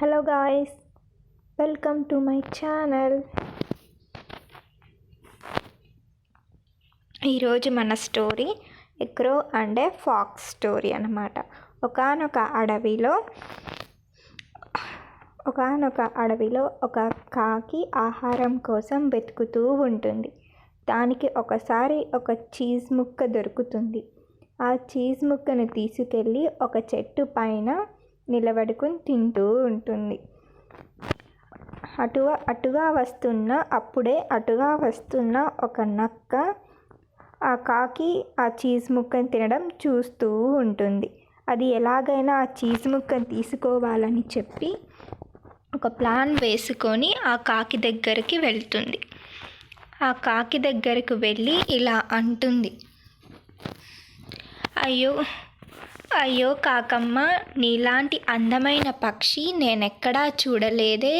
Hello guys, welcome to my channel. ఈరోజు మన story a crow and a fox story అన్నమాట. ఒకానొక అడవిలో ఒక కాకి ఆహారం కోసం వెతుకుతూ ఉంటుంది. దానికి ఒకసారి ఒక చీజ్ ముక్క దొరుకుతుంది. ఆ చీజ్ ముక్కను తీసుకెళ్ళి ఒక చెట్టు పైన నిలబడుకుని తింటూ ఉంటుంది. అటుగా వస్తున్న ఒక నక్క ఆ కాకి ఆ చీజ్ ముక్కను తినడం చూస్తూ ఉంటుంది. అది ఎలాగైనా ఆ చీజ్ ముక్కను తీసుకోవాలని చెప్పి ఒక ప్లాన్ వేసుకొని ఆ కాకి దగ్గరికి వెళ్తుంది. ఆ కాకి దగ్గరకు వెళ్ళి ఇలా అంటుంది, అయ్యో కాకమ్మ, నీలాంటి అందమైన పక్షి నేనెక్కడా చూడలేదే.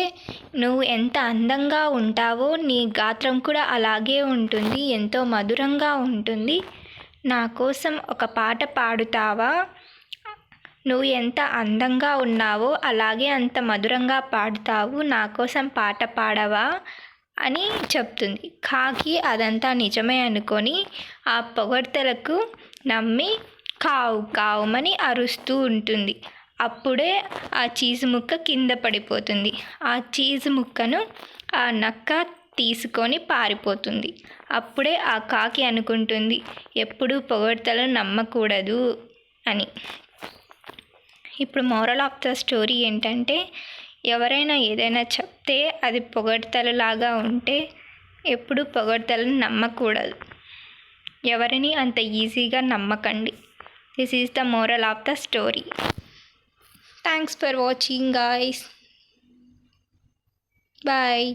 నువ్వు ఎంత అందంగా ఉంటావో, నీ గాత్రం కూడా అలాగే ఉంటుంది, ఎంతో మధురంగా ఉంటుంది. నా కోసం ఒక పాట పాడుతావా? నువ్వు ఎంత అందంగా ఉన్నావో అలాగే అంత మధురంగా పాడుతావు, నా కోసం పాట పాడవా అని చెప్తుంది. కాకి అదంతా నిజమే అనుకొని ఆ పొగడ్తలకు నమ్మి కావు కావుమని అరుస్తూ ఉంటుంది. అప్పుడే ఆ చీజ్ ముక్క కింద పడిపోతుంది. ఆ చీజ్ ముక్కను ఆ నక్క తీసుకొని పారిపోతుంది. అప్పుడే ఆ కాకి అనుకుంటుంది, ఎప్పుడూ పొగడ్తలు నమ్మకూడదు అని. ఇప్పుడు మోరల్ ఆఫ్ ద స్టోరీ ఏంటంటే, ఎవరైనా ఏదైనా చెప్తే అది పొగడ్తలలాగా ఉంటే ఎప్పుడూ పొగడ్తలను నమ్మకూడదు. ఎవరిని అంత ఈజీగా నమ్మకండి. This is the moral of the story. Thanks for watching, guys. Bye.